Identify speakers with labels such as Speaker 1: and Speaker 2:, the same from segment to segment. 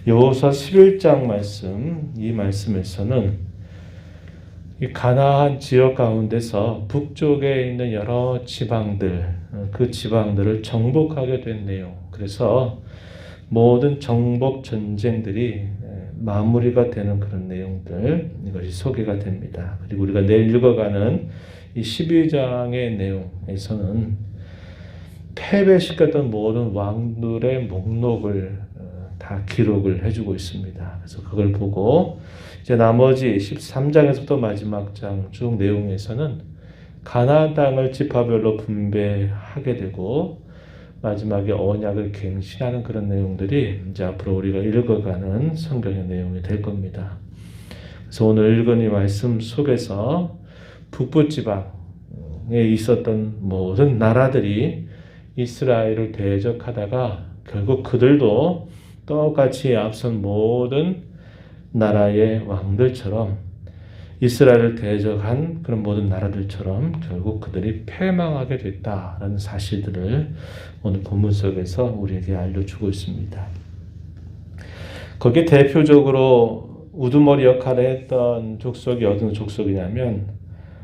Speaker 1: 여호수아 11장 말씀, 이 말씀에서는 이 가나안 지역 가운데서 북쪽에 있는 여러 지방들, 그 지방들을 정복하게 된 내용. 그래서 모든 정복 전쟁들이 마무리가 되는 그런 내용들, 이것이 소개가 됩니다. 그리고 우리가 내일 읽어가는 이 12장의 내용에서는 패배시켰던 모든 왕들의 목록을 다 기록을 해주고 있습니다. 그래서 그걸 보고 이제 나머지 13장에서부터 마지막 장 쭉 내용에서는 가나안 땅을 지파별로 분배하게 되고 마지막에 언약을 갱신하는 그런 내용들이 이제 앞으로 우리가 읽어가는 성경의 내용이 될 겁니다. 그래서 오늘 읽은 이 말씀 속에서 북부 지방에 있었던 모든 나라들이 이스라엘을 대적하다가 결국 그들도 똑같이 앞선 모든 나라의 왕들처럼 이스라엘을 대적한 그런 모든 나라들처럼 결국 그들이 패망하게 됐다라는 사실들을 오늘 본문 속에서 우리에게 알려주고 있습니다. 거기에 대표적으로 우두머리 역할을 했던 족속이 어느 족속이냐면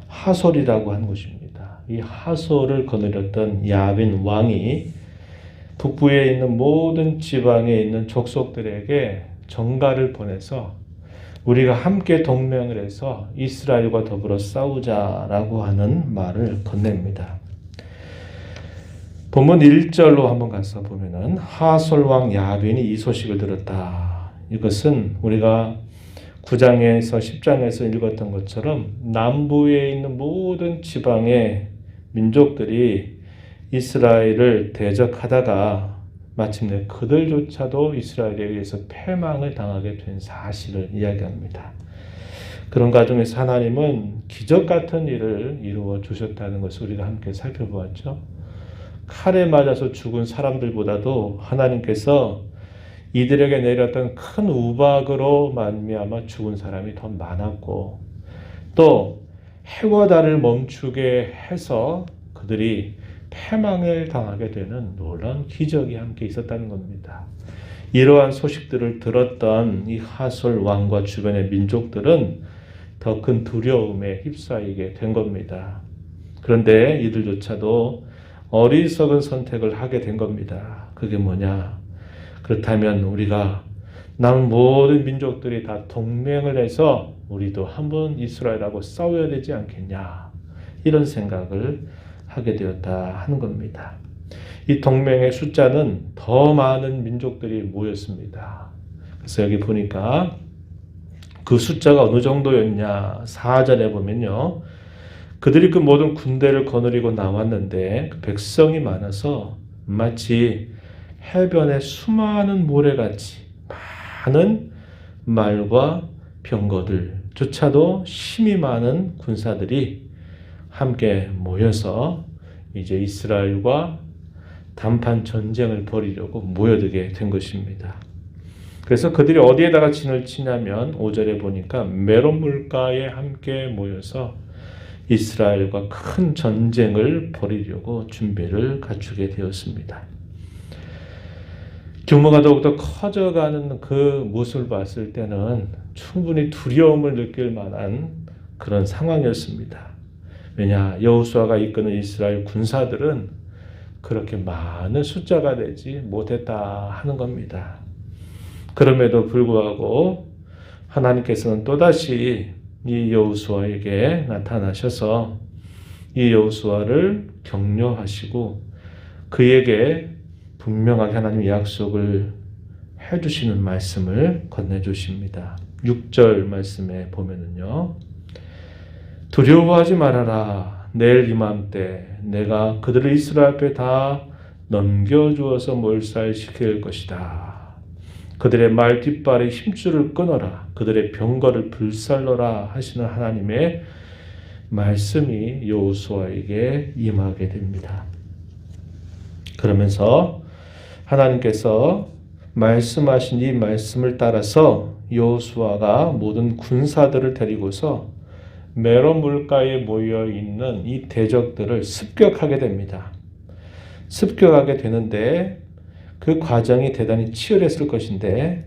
Speaker 1: 하솔이라고 하는 곳입니다. 이 하솔을 거느렸던 야빈 왕이 북부에 있는 모든 지방에 있는 족속들에게 전가를 보내서 우리가 함께 동맹을 해서 이스라엘과 더불어 싸우자라고 하는 말을 건넵니다. 본문 1절로 한번 가서 보면은 하솔왕 야빈이 이 소식을 들었다. 이것은 우리가 9장에서 10장에서 읽었던 것처럼 남부에 있는 모든 지방의 민족들이 이스라엘을 대적하다가 마침내 그들조차도 이스라엘에 의해서 패망을 당하게 된 사실을 이야기합니다. 그런 과정에서 하나님은 기적 같은 일을 이루어 주셨다는 것을 우리가 함께 살펴보았죠. 칼에 맞아서 죽은 사람들보다도 하나님께서 이들에게 내렸던 큰 우박으로 말미암아 죽은 사람이 더 많았고 또 해와 달을 멈추게 해서 그들이 패망을 당하게 되는 놀라운 기적이 함께 있었다는 겁니다. 이러한 소식들을 들었던 이 하솔 왕과 주변의 민족들은 더 큰 두려움에 휩싸이게 된 겁니다. 그런데 이들조차도 어리석은 선택을 하게 된 겁니다. 그게 뭐냐? 그렇다면 우리가 남은 모든 민족들이 다 동맹을 해서 우리도 한번 이스라엘하고 싸워야 되지 않겠냐? 이런 생각을 하게 되었다 하는 겁니다. 이 동맹의 숫자는 더 많은 민족들이 모였습니다. 그래서 여기 보니까 그 숫자가 어느 정도였냐 4절에 보면요. 그들이 그 모든 군대를 거느리고 나왔는데 그 백성이 많아서 마치 해변의 수많은 모래같이 많은 말과 병거들조차도 힘이 많은 군사들이 함께 모여서 이제 이스라엘과 단판 전쟁을 벌이려고 모여들게 된 것입니다. 그래서 그들이 어디에다가 진을 치냐면 5절에 보니까 메론 물가에 함께 모여서 이스라엘과 큰 전쟁을 벌이려고 준비를 갖추게 되었습니다. 규모가 더욱더 커져가는 그 모습을 봤을 때는 충분히 두려움을 느낄 만한 그런 상황이었습니다. 왜냐, 여호수아가 이끄는 이스라엘 군사들은 그렇게 많은 숫자가 되지 못했다 하는 겁니다. 그럼에도 불구하고 하나님께서는 또다시 이 여호수아에게 나타나셔서 이 여호수아를 격려하시고 그에게 분명하게 하나님의 약속을 해주시는 말씀을 건네주십니다. 6절 말씀에 보면은요. 두려워하지 말아라. 내일 이맘때 내가 그들을 이스라엘 앞에 다 넘겨주어서 몰살시킬 것이다. 그들의 말 뒷발에 힘줄을 끊어라. 그들의 병거를 불살러라 하시는 하나님의 말씀이 여호수아에게 임하게 됩니다. 그러면서 하나님께서 말씀하신 이 말씀을 따라서 여호수아가 모든 군사들을 데리고서 메론 물가에 모여 있는 이 대적들을 습격하게 됩니다. 습격하게 되는데 그 과정이 대단히 치열했을 것인데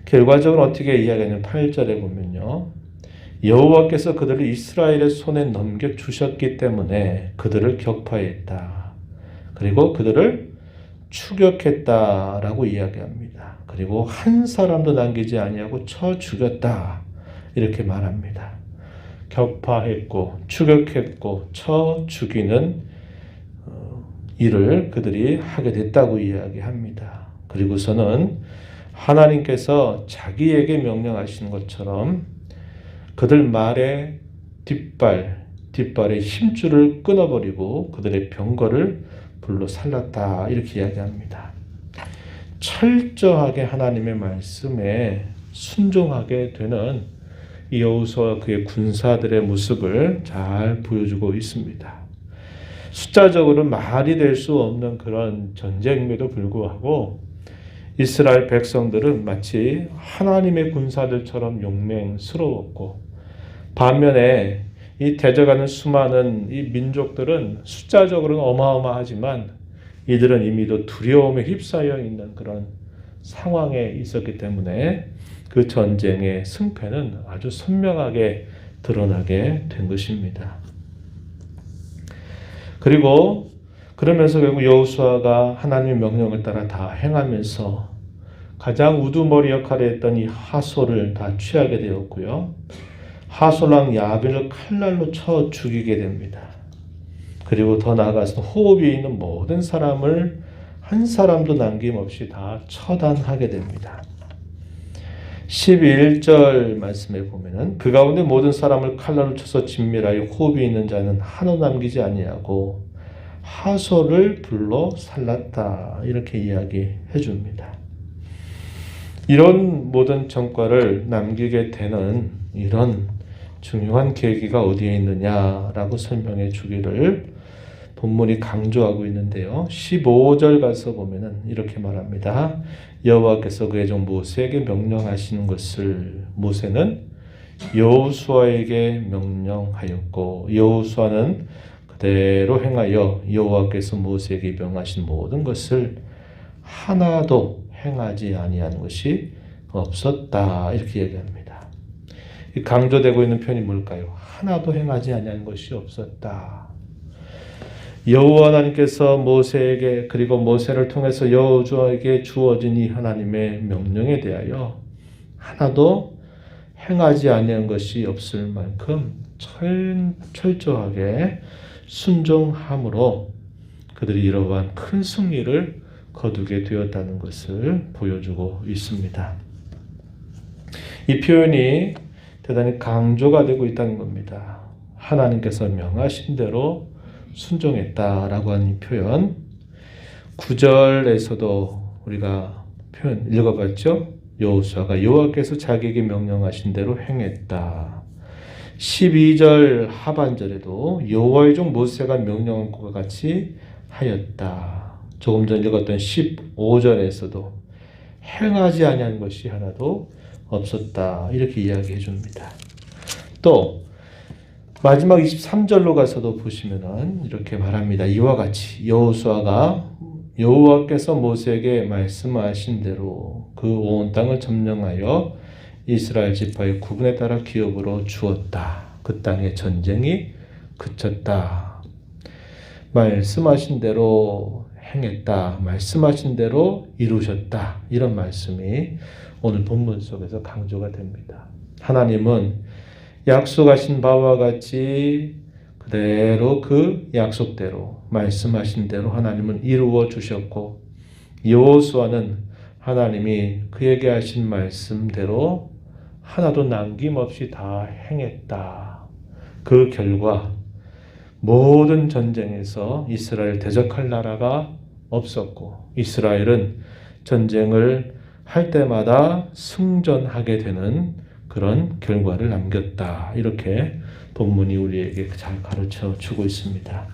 Speaker 1: 결과적으로 어떻게 이야기하냐면 8절에 보면요. 여호와께서 그들을 이스라엘의 손에 넘겨주셨기 때문에 그들을 격파했다. 그리고 그들을 추격했다라고 이야기합니다. 그리고 한 사람도 남기지 아니하고 쳐 죽였다. 이렇게 말합니다. 격파했고 추격했고 쳐 죽이는 일을 그들이 하게 됐다고 이야기합니다. 그리고서는 하나님께서 자기에게 명령하신 것처럼 그들 말의 뒷발의 힘줄을 끊어버리고 그들의 병거를 불로 살랐다. 이렇게 이야기합니다. 철저하게 하나님의 말씀에 순종하게 되는 이 여호수아와 그의 군사들의 모습을 잘 보여주고 있습니다. 숫자적으로 말이 될 수 없는 그런 전쟁임에도 불구하고 이스라엘 백성들은 마치 하나님의 군사들처럼 용맹스러웠고, 반면에 이 대적하는 수많은 이 민족들은 숫자적으로는 어마어마하지만 이들은 이미도 두려움에 휩싸여 있는 그런 상황에 있었기 때문에 그 전쟁의 승패는 아주 선명하게 드러나게 된 것입니다. 그리고 그러면서 결국 여호수아가 하나님의 명령을 따라 다 행하면서 가장 우두머리 역할을 했던 이 하솔을 다 취하게 되었고요. 하솔왕 야빈을 칼날로 쳐 죽이게 됩니다. 그리고 더 나아가서 호흡이 있는 모든 사람을 한 사람도 남김없이 다 처단하게 됩니다. 11절 말씀에 보면은 그 가운데 모든 사람을 칼날로 쳐서 진멸하여 호흡이 있는 자는 하나 남기지 아니하고 하솔을 불로 살랐다. 이렇게 이야기해 줍니다. 이런 모든 전과를 남기게 되는 이런 중요한 계기가 어디에 있느냐라고 설명해 주기를 본문이 강조하고 있는데요. 15절 가서 보면은 이렇게 말합니다. 여호와께서 그의 종 모세에게 명령하시는 것을 모세는 여호수아에게 명령하였고 여호수아는 그대로 행하여 여호와께서 모세에게 명하신 모든 것을 하나도 행하지 아니한 것이 없었다. 이렇게 얘기합니다. 강조되고 있는 표현이 뭘까요? 하나도 행하지 아니한 것이 없었다. 여호와 하나님께서 모세에게 그리고 모세를 통해서 여호수아에게 주어진 이 하나님의 명령에 대하여 하나도 행하지 아니한 것이 없을 만큼 철저하게 순종함으로 그들이 이러한 큰 승리를 거두게 되었다는 것을 보여주고 있습니다. 이 표현이 대단히 강조가 되고 있다는 겁니다. 하나님께서 명하신 대로 순종했다라고 하는 이 표현, 9절에서도 우리가 표현 읽어봤죠? 여호수아가 여호와께서 자기에게 명령하신 대로 행했다. 12절 하반절에도 여호와의 종 모세가 명령한 것과 같이 하였다. 조금 전 읽었던 15절에서도 행하지 아니한 것이 하나도 없었다. 이렇게 이야기해 줍니다. 또 마지막 23절로 가서도 보시면은 이렇게 말합니다. 이와 같이 여호수아가 여호와께서 모세에게 말씀하신 대로 그 온 땅을 점령하여 이스라엘 지파의 구분에 따라 기업으로 주었다. 그 땅의 전쟁이 그쳤다. 말씀하신 대로 행했다. 말씀하신 대로 이루셨다. 이런 말씀이 오늘 본문 속에서 강조가 됩니다. 하나님은 약속하신 바와 같이 그대로 그 약속대로 말씀하신 대로 하나님은 이루어 주셨고 여호수아는 하나님이 그에게 하신 말씀대로 하나도 남김없이 다 행했다. 그 결과 모든 전쟁에서 이스라엘 대적할 나라가 없었고 이스라엘은 전쟁을 할 때마다 승전하게 되는 그런 결과를 남겼다. 이렇게 본문이 우리에게 잘 가르쳐 주고 있습니다.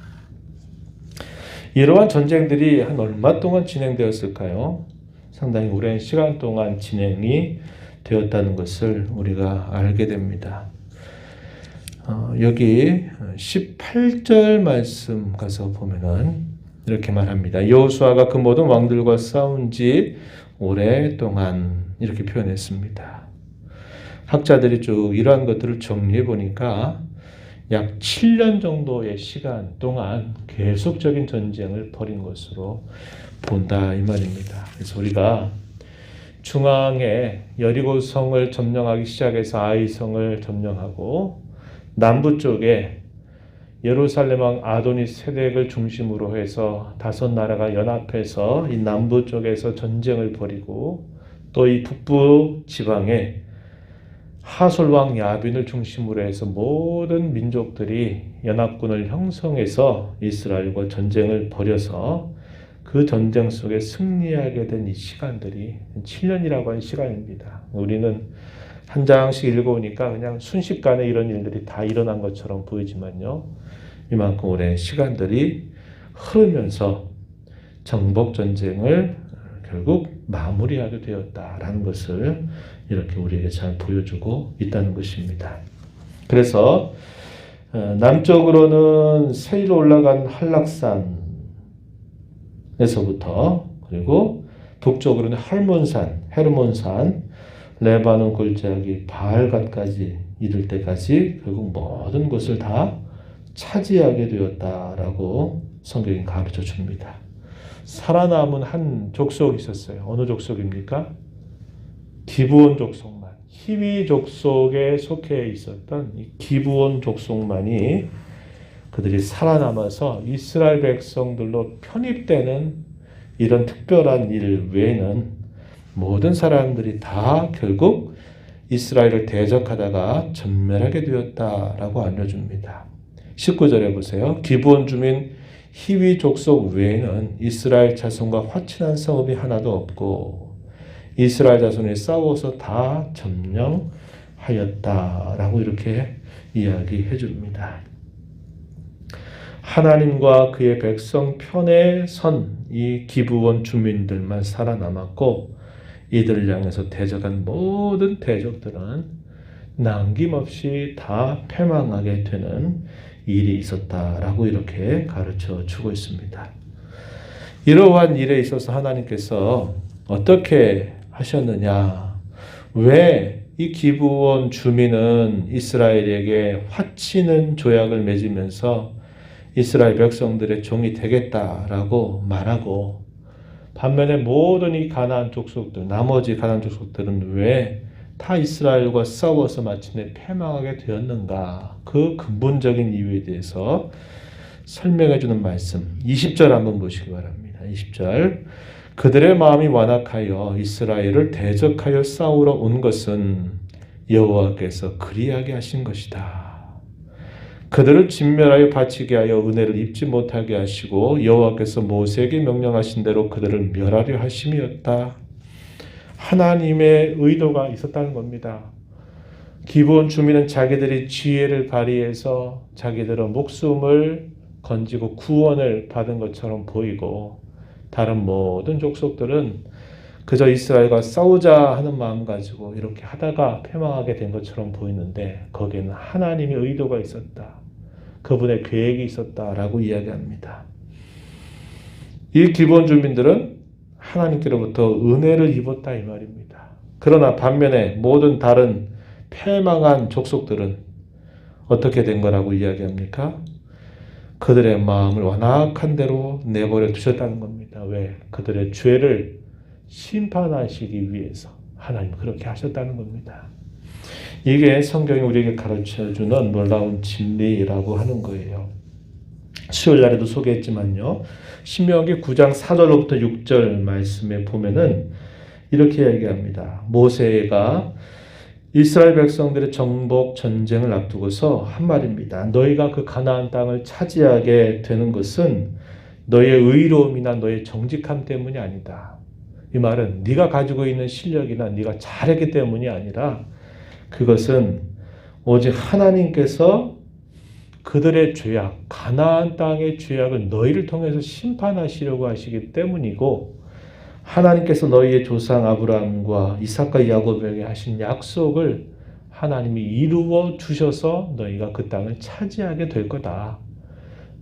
Speaker 1: 이러한 전쟁들이 한 얼마 동안 진행되었을까요? 상당히 오랜 시간 동안 진행이 되었다는 것을 우리가 알게 됩니다. 여기 18절 말씀 가서 보면은 이렇게 말합니다. 여호수아가 그 모든 왕들과 싸운 지 오랫동안 이렇게 표현했습니다. 학자들이 쭉 이러한 것들을 정리해 보니까 약 7년 정도의 시간 동안 계속적인 전쟁을 벌인 것으로 본다 이 말입니다. 그래서 우리가 중앙에 여리고성을 점령하기 시작해서 아이성을 점령하고 남부 쪽에 예루살렘 왕 아도니 세덱을 중심으로 해서 다섯 나라가 연합해서 이 남부 쪽에서 전쟁을 벌이고 또 이 북부 지방에 하솔 왕 야빈을 중심으로 해서 모든 민족들이 연합군을 형성해서 이스라엘과 전쟁을 벌여서 그 전쟁 속에 승리하게 된 이 시간들이 7년이라고 하는 시간입니다. 우리는 한 장씩 읽어보니까 그냥 순식간에 이런 일들이 다 일어난 것처럼 보이지만요. 이만큼 오랜 시간들이 흐르면서 정복 전쟁을 결국 마무리하게 되었다라는 것을 이렇게 우리에게 잘 보여주고 있다는 것입니다. 그래서 남쪽으로는 세일로 올라간 한락산에서부터 그리고 북쪽으로는 헤르몬산, 레바논 골짜기, 바알갓까지 이를 때까지 결국 모든 것을 다 차지하게 되었다라고 성경이 가르쳐 줍니다. 살아남은 한 족속이 있었어요. 어느 족속입니까? 기브온 족속만. 히위 족속에 속해 있었던 이 기브온 족속만이 그들이 살아남아서 이스라엘 백성들로 편입되는 이런 특별한 일 외에는 모든 사람들이 다 결국 이스라엘을 대적하다가 전멸하게 되었다라고 알려줍니다. 19절에 보세요. 기브온 주민 히위 족속 외에는 이스라엘 자손과 화친한 성읍이 하나도 없고 이스라엘 자손이 싸워서 다 점령하였다라고 이렇게 이야기해 줍니다. 하나님과 그의 백성 편에 선 이 기브온 주민들만 살아남았고 이들을 향해서 대적한 모든 대적들은 남김없이 다 패망하게 되는 일이 있었다라고 이렇게 가르쳐 주고 있습니다. 이러한 일에 있어서 하나님께서 어떻게 하셨느냐? 왜 이 기브온 주민은 이스라엘에게 화치는 조약을 맺으면서 이스라엘 백성들의 종이 되겠다라고 말하고 반면에 모든 이 가나안 족속들, 나머지 가나안 족속들은 왜 다 이스라엘과 싸워서 마침내 패망하게 되었는가? 그 근본적인 이유에 대해서 설명해 주는 말씀 20절 한번 보시기 바랍니다. 20절 그들의 마음이 완악하여 이스라엘을 대적하여 싸우러 온 것은 여호와께서 그리하게 하신 것이다. 그들을 진멸하여 바치게 하여 은혜를 입지 못하게 하시고 여호와께서 모세에게 명령하신 대로 그들을 멸하려 하심이었다. 하나님의 의도가 있었다는 겁니다. 기브온 주민은 자기들이 지혜를 발휘해서 자기들의 목숨을 건지고 구원을 받은 것처럼 보이고 다른 모든 족속들은 그저 이스라엘과 싸우자 하는 마음 가지고 이렇게 하다가 패망하게 된 것처럼 보이는데 거기에는 하나님의 의도가 있었다. 그분의 계획이 있었다라고 이야기합니다. 이 기브온 주민들은 하나님께로부터 은혜를 입었다 이 말입니다. 그러나 반면에 모든 다른 패망한 족속들은 어떻게 된 거라고 이야기합니까? 그들의 마음을 완악한 대로 내버려 두셨다는 겁니다. 왜? 그들의 죄를 심판하시기 위해서 하나님 그렇게 하셨다는 겁니다. 이게 성경이 우리에게 가르쳐주는 놀라운 진리라고 하는 거예요. 수요일 날에도 소개했지만요. 신명기 9장 4절로부터 6절 말씀에 보면은 이렇게 얘기합니다. 모세가 이스라엘 백성들의 정복 전쟁을 앞두고서 한 말입니다. 너희가 그 가나안 땅을 차지하게 되는 것은 너의 의로움이나 너의 정직함 때문이 아니다. 이 말은 네가 가지고 있는 실력이나 네가 잘했기 때문이 아니라 그것은 오직 하나님께서 그들의 죄악, 가나안 땅의 죄악을 너희를 통해서 심판하시려고 하시기 때문이고 하나님께서 너희의 조상 아브라함과 이삭과 야곱에게 하신 약속을 하나님이 이루어 주셔서 너희가 그 땅을 차지하게 될 거다.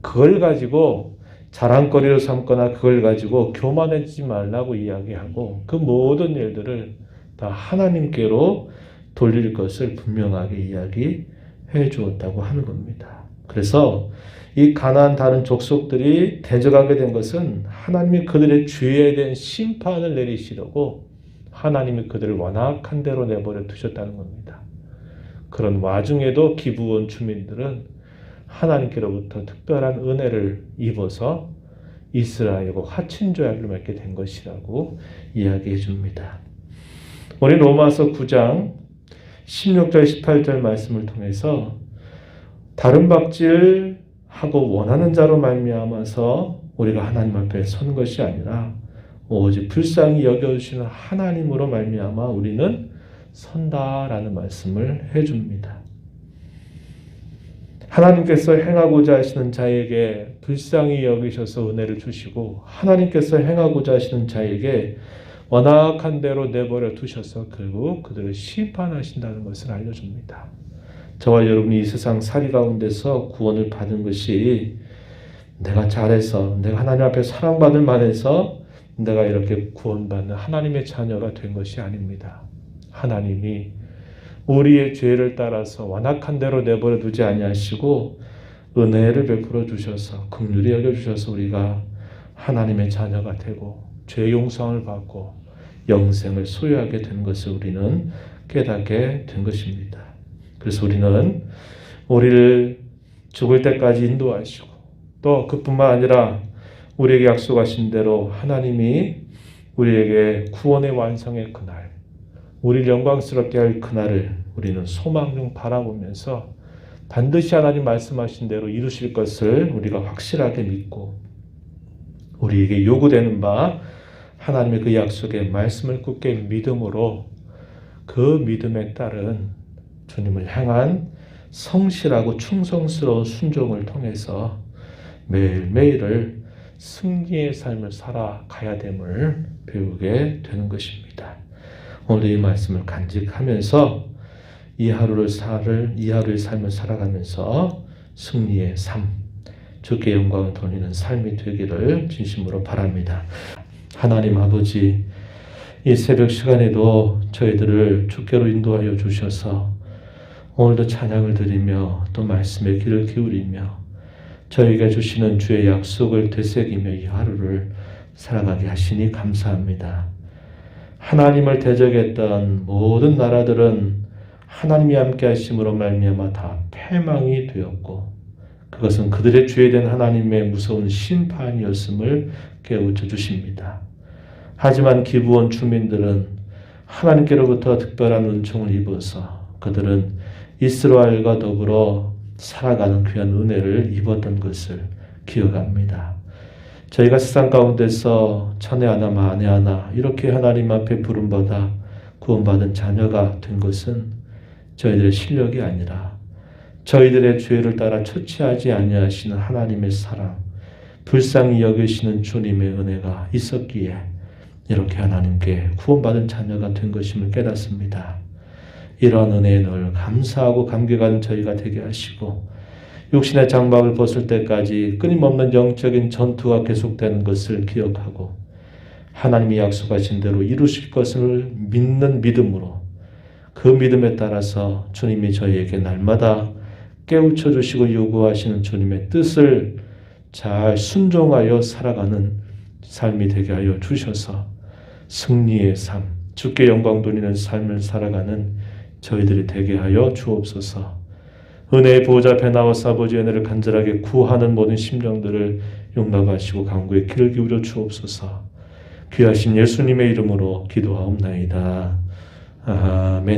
Speaker 1: 그걸 가지고 자랑거리로 삼거나 그걸 가지고 교만해지지 말라고 이야기하고 그 모든 일들을 다 하나님께로 돌릴 것을 분명하게 이야기해 주었다고 하는 겁니다. 그래서 이 가나안 다른 족속들이 대적하게 된 것은 하나님이 그들의 죄에 대한 심판을 내리시려고 하나님이 그들을 완악한 대로 내버려 두셨다는 겁니다. 그런 와중에도 기브온 주민들은 하나님께로부터 특별한 은혜를 입어서 이스라엘과 화친 조약을 맺게 된 것이라고 이야기해 줍니다. 우리 로마서 9장 16절 18절 말씀을 통해서 다른 박질하고 원하는 자로 말미암아서 우리가 하나님 앞에 서는 것이 아니라 오직 불쌍히 여겨주시는 하나님으로 말미암아 우리는 선다라는 말씀을 해줍니다. 하나님께서 행하고자 하시는 자에게 불쌍히 여기셔서 은혜를 주시고 하나님께서 행하고자 하시는 자에게 완악한 대로 내버려 두셔서 결국 그들을 심판하신다는 것을 알려줍니다. 저와 여러분이 이 세상 살이 가운데서 구원을 받은 것이 내가 잘해서 내가 하나님 앞에 사랑받을 만해서 내가 이렇게 구원받는 하나님의 자녀가 된 것이 아닙니다. 하나님이 우리의 죄를 따라서 완악한 대로 내버려 두지 아니하시고 은혜를 베풀어 주셔서 긍휼히 여겨 주셔서 우리가 하나님의 자녀가 되고 죄 용서를 받고 영생을 소유하게 된 것을 우리는 깨닫게 된 것입니다. 그래서 우리는 우리를 죽을 때까지 인도하시고 또 그뿐만 아니라 우리에게 약속하신 대로 하나님이 우리에게 구원의 완성의 그날, 우리를 영광스럽게 할 그날을 우리는 소망 중 바라보면서 반드시 하나님 말씀하신 대로 이루실 것을 우리가 확실하게 믿고 우리에게 요구되는 바 하나님의 그 약속의 말씀을 굳게 믿음으로 그 믿음에 따른 주님을 향한 성실하고 충성스러운 순종을 통해서 매일매일을 승리의 삶을 살아가야 됨을 배우게 되는 것입니다. 오늘 이 말씀을 간직하면서 이 하루의 삶을 살아가면서 승리의 삶, 주께 영광을 돌리는 삶이 되기를 진심으로 바랍니다. 하나님 아버지, 이 새벽 시간에도 저희들을 주께로 인도하여 주셔서 오늘도 찬양을 드리며 또 말씀에 귀를 기울이며 저희가 주시는 주의 약속을 되새기며 이 하루를 살아가게 하시니 감사합니다. 하나님을 대적했던 모든 나라들은 하나님이 함께 하심으로 말미암아 다 패망이 되었고 그것은 그들의 죄에 대한 하나님의 무서운 심판이었음을 깨우쳐 주십니다. 하지만 기브온 주민들은 하나님께로부터 특별한 은총을 입어서 그들은 이스라엘과 더불어 살아가는 귀한 은혜를 입었던 것을 기억합니다. 저희가 세상 가운데서 천에 하나 만에 하나 이렇게 하나님 앞에 부름받아 구원받은 자녀가 된 것은 저희들의 실력이 아니라 저희들의 죄를 따라 처치하지 아니하시는 하나님의 사랑, 불쌍히 여기시는 주님의 은혜가 있었기에 이렇게 하나님께 구원받은 자녀가 된 것임을 깨닫습니다. 이러한 은혜에 늘 감사하고 감격하는 저희가 되게 하시고 육신의 장막을 벗을 때까지 끊임없는 영적인 전투가 계속되는 것을 기억하고 하나님이 약속하신 대로 이루실 것을 믿는 믿음으로 그 믿음에 따라서 주님이 저희에게 날마다 깨우쳐 주시고 요구하시는 주님의 뜻을 잘 순종하여 살아가는 삶이 되게 하여 주셔서 승리의 삶, 주께 영광 돌리는 삶을 살아가는 저희들이 되게 하여 주옵소서. 은혜의 보호자 앞에 나와서 아버지의 은혜를 간절하게 구하는 모든 심령들을 용납하시고 간구에 귀를 기울여 주옵소서. 귀하신 예수님의 이름으로 기도하옵나이다. 아멘.